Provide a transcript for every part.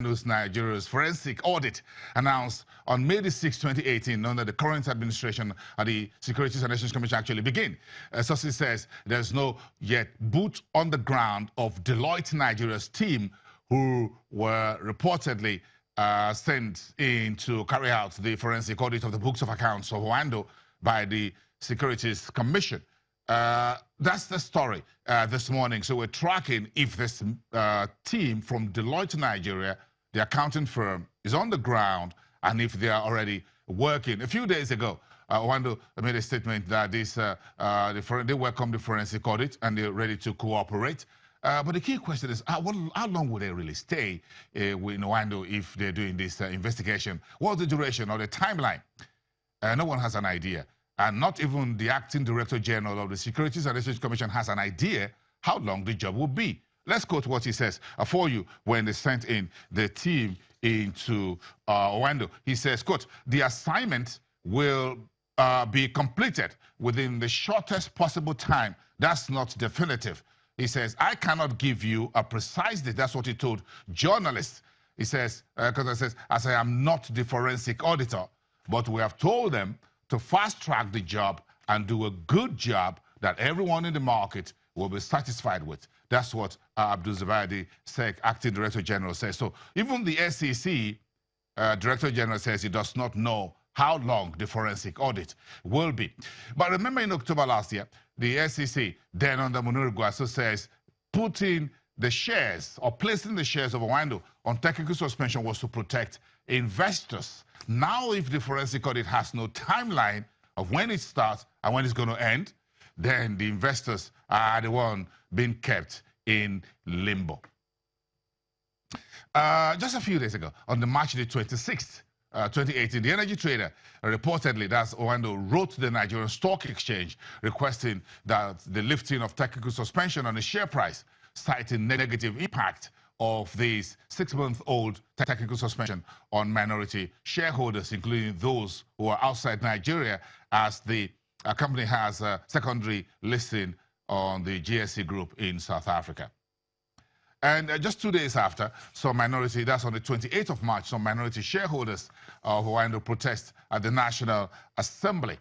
Nigeria's forensic audit announced on May the 6th, 2018, under the current administration at the Securities and Exchange Commission actually begin. Sources says there's no yet boot on the ground of Deloitte Nigeria's team who were reportedly sent in to carry out the forensic audit of the books of accounts of Oando by the Securities Commission. That's the story this morning. So we're tracking if this team from Deloitte Nigeria, the accounting firm, is on the ground and if they are already working. A few days ago, Oando made a statement that they welcome the forensic audit and they're ready to cooperate. But the key question is, how long will they really stay with Oando if they're doing this investigation? What's the duration or the timeline? No one has an idea. And not even the acting director general of the Securities and Exchange Commission has an idea how long the job will be. Let's quote what he says for you when they sent in the team into Oando. He says, quote, the assignment will be completed within the shortest possible time. That's not definitive. He says, I cannot give you a precise date. That's what he told journalists. He says, as I am not the forensic auditor, but we have told them to fast-track the job and do a good job that everyone in the market will be satisfied with. That's what Abdul Zabadi, SEC Acting Director General, says. So even the SEC Director General says he does not know how long the forensic audit will be. But remember in October last year, the SEC, then under Munir Guaso, says putting the shares or placing the shares of Oando on technical suspension was to protect investors. Now, if the forensic audit has no timeline of when it starts and when it's going to end, then the investors are the one being kept in limbo. Just a few days ago, on the March the 26th, 2018, the energy trader reportedly, that's Oando, wrote to the Nigerian Stock Exchange requesting that the lifting of technical suspension on the share price, citing negative impact of this 6-month-old technical suspension on minority shareholders, including those who are outside Nigeria, as the company has a secondary listing on the GSC group in South Africa. And just 2 days after, some minority, that's on the 28th of March, some minority shareholders of Oando protest at the National Assembly,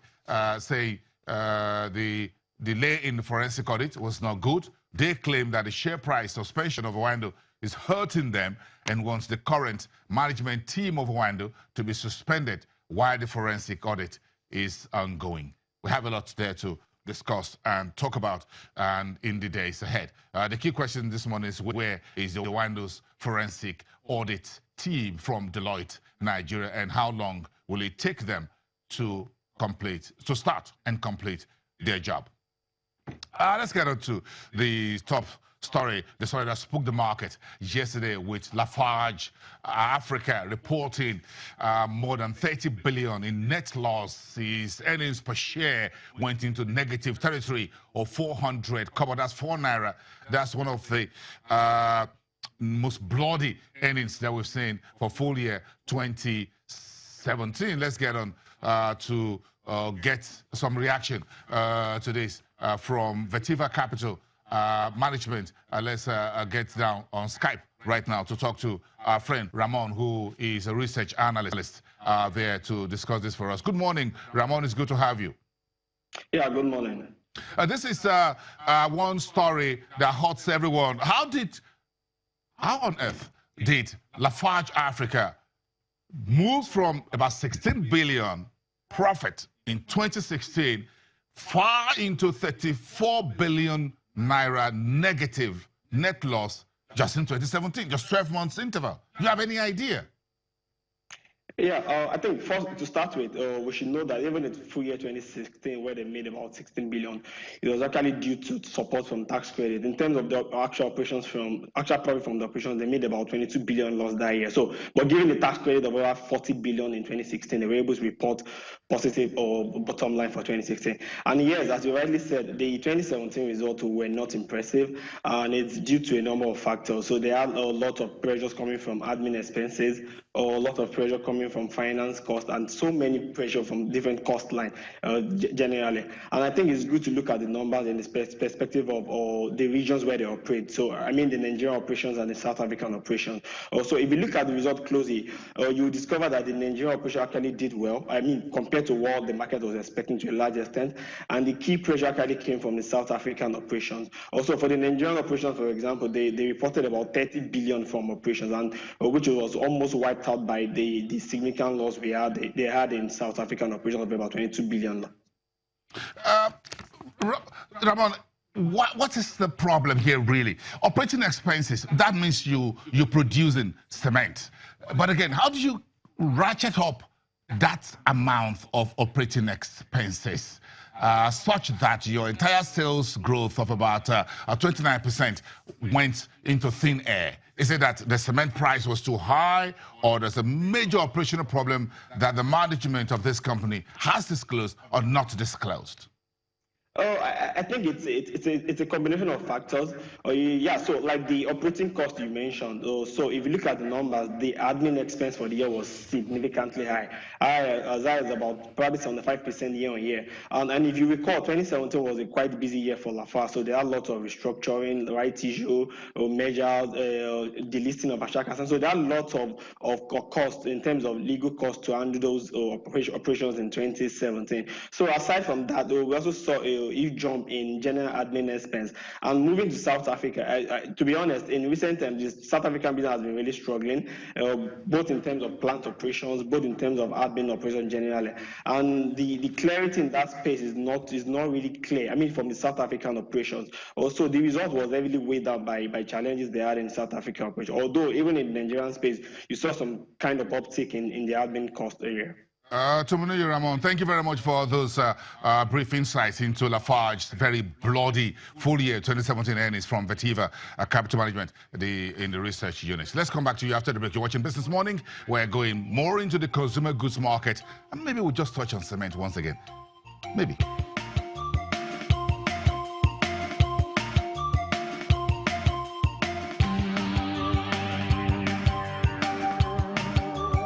say the delay in the forensic audit was not good. They claim that the share price suspension of Oando is hurting them and wants the current management team of Oando to be suspended while the forensic audit is ongoing. We have a lot there to discuss and talk about and in the days ahead. The key question this morning is, where is the Oando's forensic audit team from Deloitte, Nigeria, and how long will it take them to start and complete their job? Let's get on to the top story, the story that spooked the market yesterday, with Lafarge Africa reporting more than 30 billion in net losses. Earnings per share went into negative territory of 400 kobo. That's 4 naira. That's one of the most bloody earnings that we've seen for full year 2017. Let's get on to get some reaction to this from Vetiva Capital Management. Let's get down on Skype right now to talk to our friend Ramon, who is a research analyst there to discuss this for us. Good morning, Ramon. It's good to have you. Yeah, good morning. This is one story that hurts everyone. How on earth did Lafarge Africa move from about 16 billion profit in 2016 far into 34 billion naira negative net loss just in 2017, just 12 months interval? Do you have any idea? Yeah, I think first to start with, we should know that even in full year 2016, where they made about 16 billion, it was actually due to support from tax credit. In terms of the actual profit from the operations, they made about 22 billion loss that year. So, but given the tax credit of over 40 billion in 2016, they were able to report positive or bottom line for 2016. And yes, as you rightly said, the 2017 results were not impressive, and it's due to a number of factors. So they had a lot of pressures coming from admin expenses, or a lot of pressure coming from finance cost, and so many pressure from different cost line generally. And I think it's good to look at the numbers in the perspective of the regions where they operate. So I mean the Nigerian operations and the South African operations. Also, if you look at the result closely, you will discover that the Nigerian operation actually did well. I mean, compared to what the market was expecting to a large extent. And the key pressure actually came from the South African operations. Also, for the Nigerian operations, for example, they reported about 30 billion from operations, and which was almost wiped out by the significant loss they had in South African operations of about 22 billion. Ramon, what is the problem here really? Operating expenses, that means you're producing cement. But again, how do you ratchet up that amount of operating expenses such that your entire sales growth of about 29% went into thin air? Is it that the cement price was too high, or there's a major operational problem that the management of this company has disclosed or not disclosed? Oh, I think it's a combination of factors. Yeah, so like the operating cost you mentioned. So if you look at the numbers, the admin expense for the year was significantly high. As high as about probably 75% year on year. And if you recall, 2017 was a quite busy year for Lafarge. So there are lots of restructuring, rights issue, measures, delisting of Ashaka. And so there are lots of costs in terms of legal costs to handle those operations in 2017. So aside from that, we also saw a huge jump in general admin expense. And moving to South Africa, to be honest, in recent times, the South African business has been really struggling, both in terms of plant operations, both in terms of admin operations generally. And the clarity in that space is not really clear. I mean, from the South African operations. Also, the result was heavily weighed down by challenges they had in South African operations. Although even in the Nigerian space, you saw some kind of uptick in the admin cost area. Tomonoye Ramon, thank you very much for those brief insights into Lafarge's very bloody full year 2017 earnings from Vertiva Capital Management in the research unit. Let's come back to you after the break. You're watching Business Morning. We're going more into the consumer goods market, and maybe we'll just touch on cement once again. Maybe.